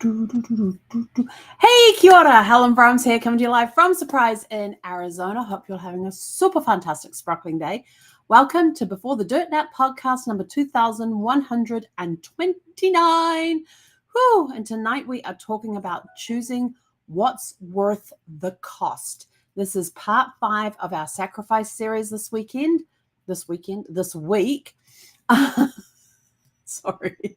Hey, kia ora, Helen Brahms here, coming to you live from Surprise in Arizona. Hope you're having a super fantastic, sparkling day. Welcome to Before the Dirt Nap podcast number 2129. Whew. And tonight we are talking about choosing what's worth the cost. This is part 5 of our sacrifice series this week. Sorry.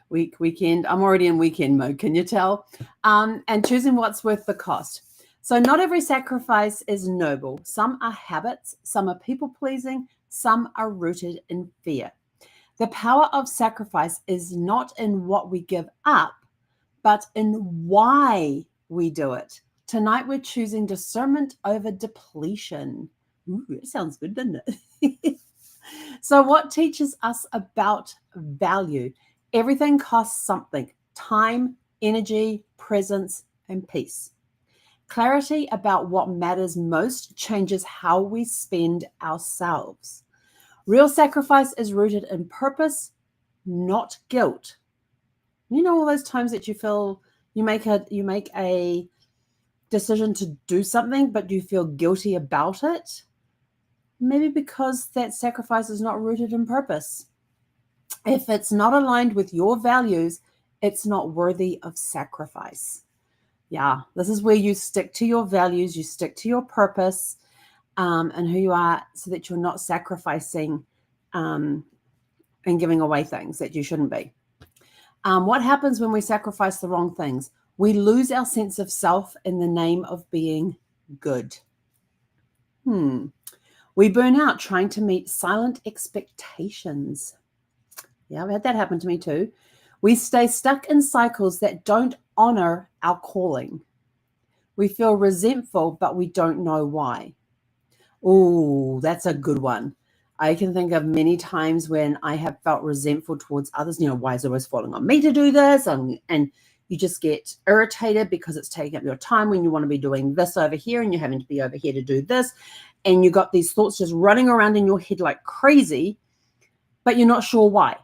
Weekend. I'm already in weekend mode. Can you tell? And choosing what's worth the cost. So not every sacrifice is noble. Some are habits, some are people-pleasing, some are rooted in fear. The power of sacrifice is not in what we give up, but in why we do it. Tonight we're choosing discernment over depletion. Ooh, it sounds good, doesn't it? So what teaches us about value? Everything costs something: time, energy, presence, and peace. Clarity about what matters most changes how we spend ourselves. Real sacrifice is rooted in purpose, not guilt. You know, all those times that you feel you make a decision to do something, but you feel guilty about it? Maybe because that sacrifice is not rooted in purpose. If it's not aligned with your values, it's not worthy of sacrifice. Yeah, this is where you stick to your values, you stick to your purpose, and who you are, so that you're not sacrificing and giving away things that you shouldn't be. What happens when we sacrifice the wrong things? We lose our sense of self in the name of being good. We burn out trying to meet silent expectations. Yeah, I've had that happen to me too. We stay stuck in cycles that don't honor our calling. We feel resentful, but we don't know why. Oh, that's a good one. I can think of many times when I have felt resentful towards others. You know, why is it always falling on me to do this? And you just get irritated because it's taking up your time when you want to be doing this over here and you're having to be over here to do this. And you got these thoughts just running around in your head like crazy, but you're not sure why.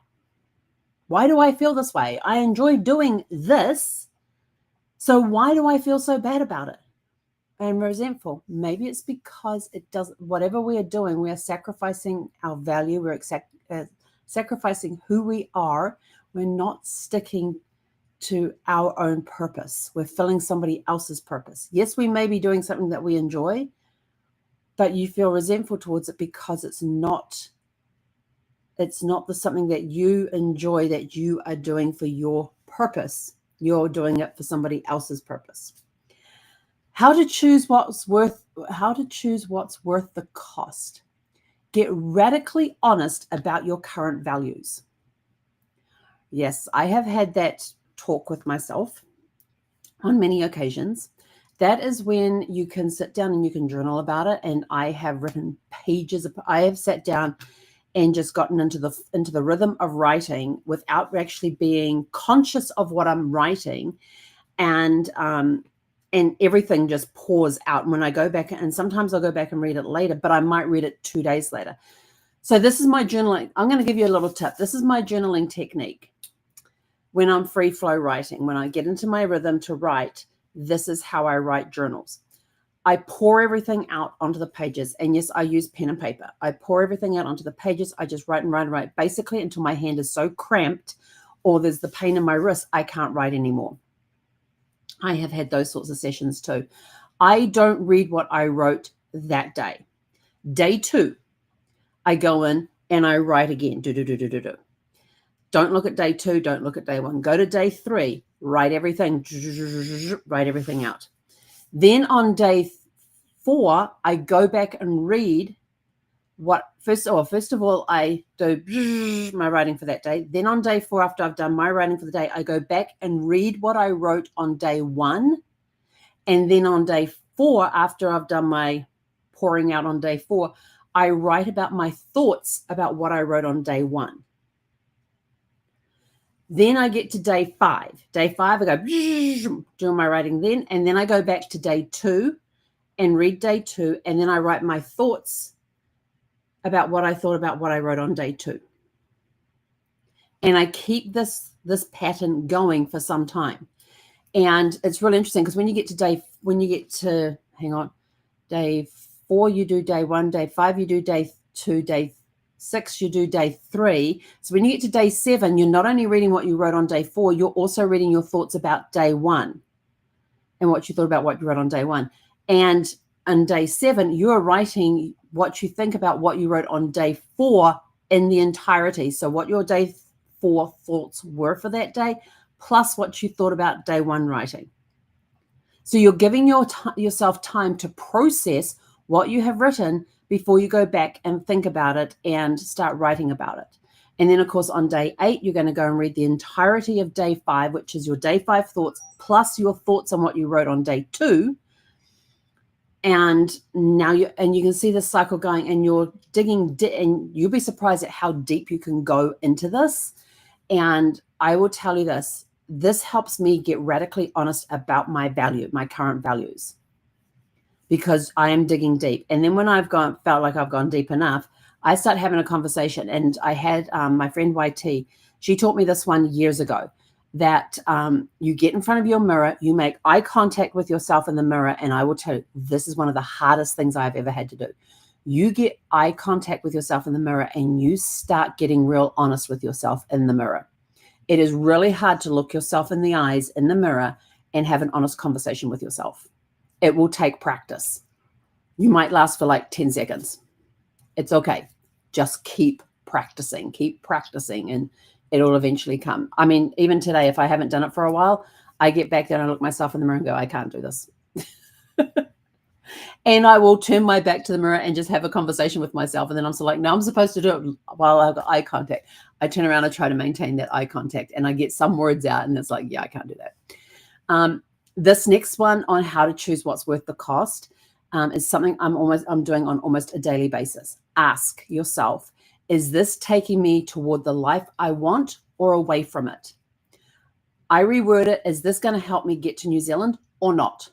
Why do I feel this way? I enjoy doing this. So why do I feel so bad about it? And resentful. Maybe it's because it doesn't, whatever we are doing, we are sacrificing our value. We're sacrificing who we are. We're not sticking to our own purpose. We're filling somebody else's purpose. Yes, we may be doing something that we enjoy, but you feel resentful towards it because it's not something that you enjoy, that you are doing for your purpose. You're doing it for somebody else's purpose. How to choose what's worth the cost. Get radically honest about your current values. Yes, I have had that talk with myself on many occasions. That is when you can sit down and you can journal about it. And I have written pages. I have sat down and just gotten into the rhythm of writing without actually being conscious of what I'm writing, and everything just pours out. And when I go back, and sometimes I'll go back and read it later, but I might read it 2 days later. So this is my journaling. I'm going to give you a little tip. This is my journaling technique. When I'm free flow writing, when I get into my rhythm to write, this is how I write journals. I pour everything out onto the pages. And yes, I use pen and paper. I pour everything out onto the pages. I just write and write and write, basically until my hand is so cramped or there's the pain in my wrist, I can't write anymore. I have had those sorts of sessions too. I don't read what I wrote that day. Day 2, I go in and I write again. Don't look at day 2. Don't look at day 1. Go to day 3. Write everything. Write everything out. Then on day 4, I go back and read what first of all, I do my writing for that day. Then on day 4, after I've done my writing for the day, I go back and read what I wrote on day 1. And then on day 4, after I've done my pouring out on day 4, I write about my thoughts about what I wrote on day 1. Then I get to day 5. Day 5, I go doing my writing then. And then I go back to day 2 and read day 2. And then I write my thoughts about what I thought about what I wrote on day 2. And I keep this pattern going for some time. And it's really interesting because when you get to day 4, you do day 1, day 5, you do day 2, day 6, you do day 3. So when you get to day 7, you're not only reading what you wrote on day 4, you're also reading your thoughts about day 1 and what you thought about what you wrote on day 1. And on day 7, you're writing what you think about what you wrote on day 4 in the entirety. So what your day 4 thoughts were for that day, plus what you thought about day 1 writing. So you're giving yourself time to process what you have written before you go back and think about it and start writing about it. And then, of course, on day 8, you're going to go and read the entirety of day 5, which is your day 5 thoughts, plus your thoughts on what you wrote on day 2. And now you can see the cycle going, and you're digging, and you'll be surprised at how deep you can go into this. And I will tell you this helps me get radically honest about my current values, because I am digging deep. And then when felt like I've gone deep enough, I start having a conversation. And I had my friend YT, she taught me this one years ago, that you get in front of your mirror, you make eye contact with yourself in the mirror. And I will tell you, this is one of the hardest things I've ever had to do. You get eye contact with yourself in the mirror and you start getting real honest with yourself in the mirror. It is really hard to look yourself in the eyes in the mirror and have an honest conversation with yourself. It will take practice. You might last for like 10 seconds. It's okay. Just keep practicing, and it'll eventually come. I mean, even today, if I haven't done it for a while, I get back there and I look myself in the mirror and go, I can't do this. And I will turn my back to the mirror and just have a conversation with myself. And then I'm so like, no, I'm supposed to do it while I've got eye contact. I turn around and try to maintain that eye contact, and I get some words out, and it's like, yeah, I can't do that. This next one on how to choose what's worth the cost is something I'm doing on almost a daily basis. Ask yourself, is this taking me toward the life I want or away from it? I reword it, is this going to help me get to New Zealand or not?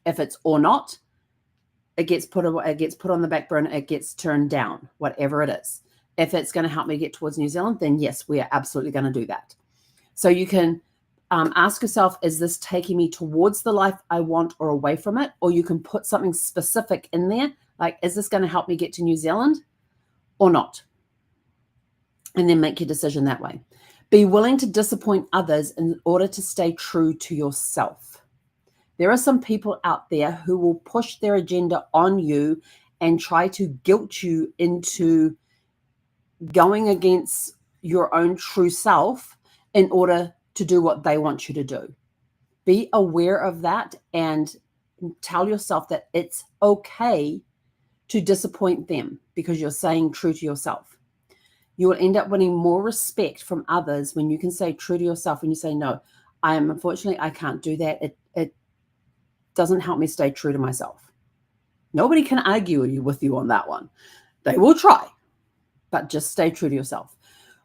If it's or not, it gets put on the back burner, it gets turned down, whatever it is. If it's going to help me get towards New Zealand, then yes, we are absolutely going to do that. So you can ask yourself, is this taking me towards the life I want or away from it? Or you can put something specific in there, like, is this going to help me get to New Zealand or not? And then make your decision that way. Be willing to disappoint others in order to stay true to yourself. There are some people out there who will push their agenda on you and try to guilt you into going against your own true self in order to do what they want you to do. Be aware of that and tell yourself that it's okay to disappoint them because you're staying true to yourself. You will end up winning more respect from others when you can stay true to yourself, when you say, no, unfortunately, I can't do that. It doesn't help me stay true to myself. Nobody can argue with you on that one. They will try, but just stay true to yourself.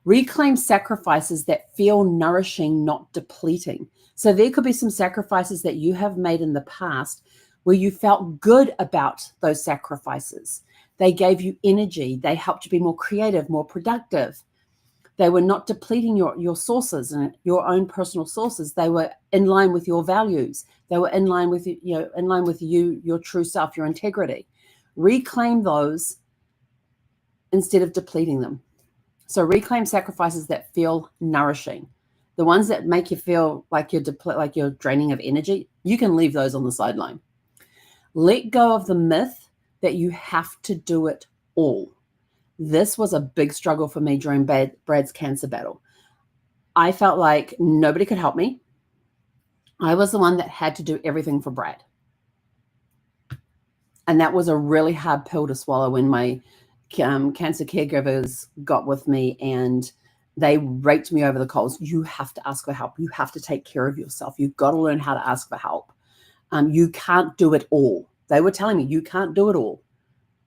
Reclaim sacrifices that feel nourishing, not depleting. So there could be some sacrifices that you have made in the past where you felt good about those sacrifices. They gave you energy. They helped you be more creative, more productive. They were not depleting your sources and your own personal sources. They were in line with your values. They were in line with you, your true self, your integrity. Reclaim those instead of depleting them. So reclaim sacrifices that feel nourishing. The ones that make you feel like you're draining of energy, you can leave those on the sideline. Let go of the myth that you have to do it all. This was a big struggle for me during Brad's cancer battle. I felt like nobody could help me. I was the one that had to do everything for Brad. And that was a really hard pill to swallow when my cancer caregivers got with me and they raked me over the coals. You have to ask for help. You have to take care of yourself. You've got to learn how to ask for help. You can't do it all. They were telling me, you can't do it all.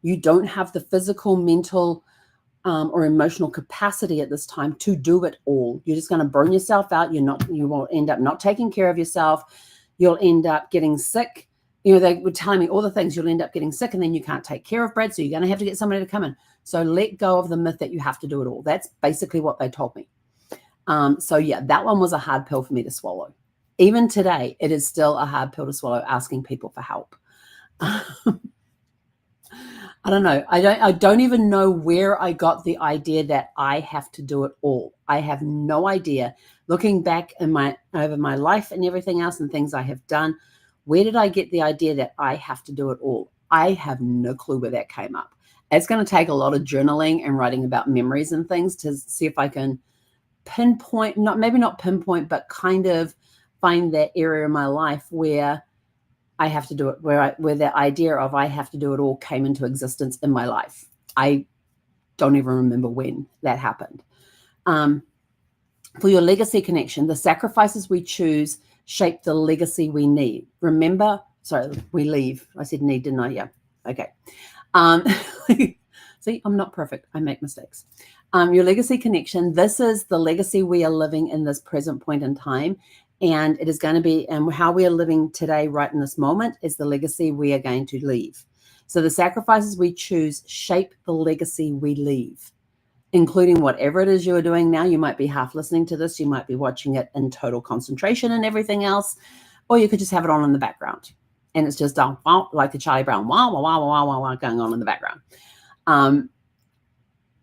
You don't have the physical, mental, or emotional capacity at this time to do it all. You're just going to burn yourself out. You will end up not taking care of yourself. You'll end up getting sick. They were telling me all the things. You'll end up getting sick and then you can't take care of Brad. So you're going to have to get somebody to come in. So let go of the myth that you have to do it all. That's basically what they told me. So yeah, that one was a hard pill for me to swallow. Even today, it is still a hard pill to swallow asking people for help. I don't know. I don't even know where I got the idea that I have to do it all. I have no idea. Looking back over my life and everything else and things I have done, where did I get the idea that I have to do it all? I have no clue where that came up. It's going to take a lot of journaling and writing about memories and things to see if I can pinpoint, maybe not pinpoint, but kind of find that area in my life where I have to do it, where the idea of I have to do it all came into existence in my life. I don't even remember when that happened. For your legacy connection, the sacrifices we choose shape the legacy we need. Remember, sorry, we leave. I said need, didn't I? Yeah. Okay. See, I'm not perfect. I make mistakes. Your legacy connection, this is the legacy we are living in this present point in time. And it is going to be, and how we are living today, right in this moment, is the legacy we are going to leave. So the sacrifices we choose shape the legacy we leave, including whatever it is you are doing now. You might be half listening to this. You might be watching it in total concentration and everything else, or you could just have it on in the background. And it's just like the Charlie Brown, wow, wow, wow, wow, wow, wow, going on in the background.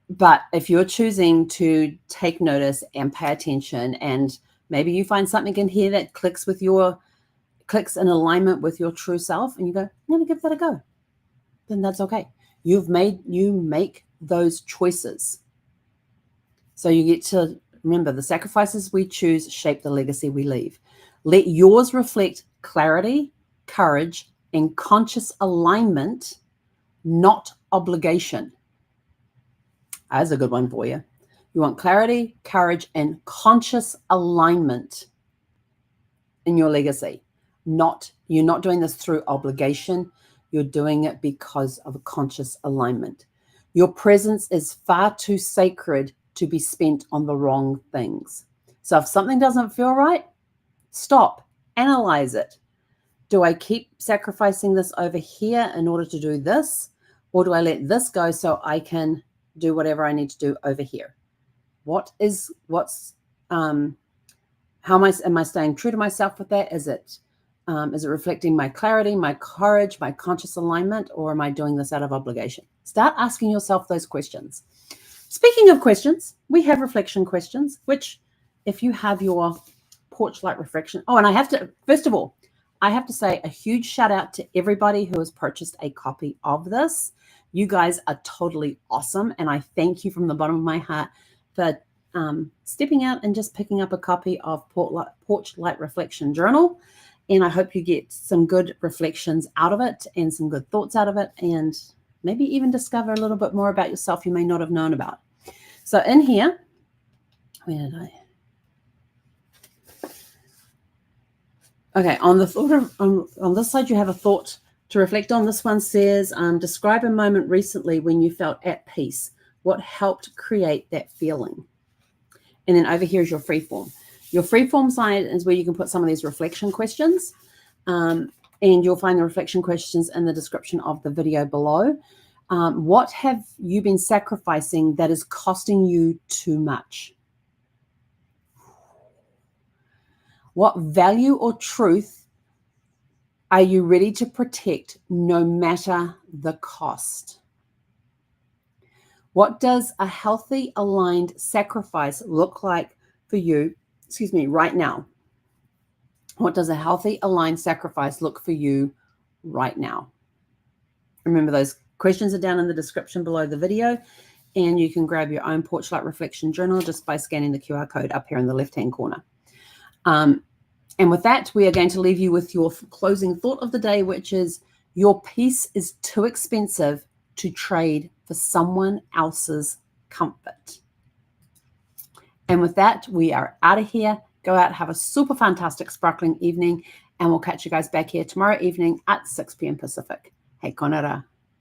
But if you're choosing to take notice and pay attention, and maybe you find something in here that clicks in alignment with your true self, and you go, I'm going to give that a go, then that's okay. You make those choices. So you get to remember the sacrifices we choose shape the legacy we leave. Let yours reflect clarity, courage, and conscious alignment, not obligation. That's a good one for you. You want clarity, courage, and conscious alignment in your legacy. You're not doing this through obligation. You're doing it because of a conscious alignment. Your presence is far too sacred to be spent on the wrong things. So if something doesn't feel right, stop, analyze it. Do I keep sacrificing this over here in order to do this? Or do I let this go so I can do whatever I need to do over here? Am I staying true to myself with that? Is it reflecting my clarity, my courage, my conscious alignment, or am I doing this out of obligation? Start asking yourself those questions. Speaking of questions, we have reflection questions, which if you have your porch light reflection. Oh, and I have to say a huge shout out to everybody who has purchased a copy of this. You guys are totally awesome. And I thank you from the bottom of my heart for stepping out and just picking up a copy of Porch Light Reflection Journal. And I hope you get some good reflections out of it and some good thoughts out of it, and maybe even discover a little bit more about yourself you may not have known about. So in here, where did I? Okay, on this side, you have a thought to reflect on. This one says, describe a moment recently when you felt at peace. What helped create that feeling? And then over here is your free form. Your free form side is where you can put some of these reflection questions. And you'll find the reflection questions in the description of the video below. What have you been sacrificing that is costing you too much? What value or truth are you ready to protect no matter the cost? What does a healthy, aligned sacrifice look like for you, right now? What does a healthy, aligned sacrifice look for you right now? Remember, those questions are down in the description below the video, and you can grab your own Porch Light Reflection Journal just by scanning the QR code up here in the left-hand corner. And with that, we are going to leave you with your closing thought of the day, which is your peace is too expensive to trade for someone else's comfort. And with that, we are out of here. Go out, have a super fantastic, sparkling evening, and we'll catch you guys back here tomorrow evening at 6 p.m. Pacific. Hey, konara.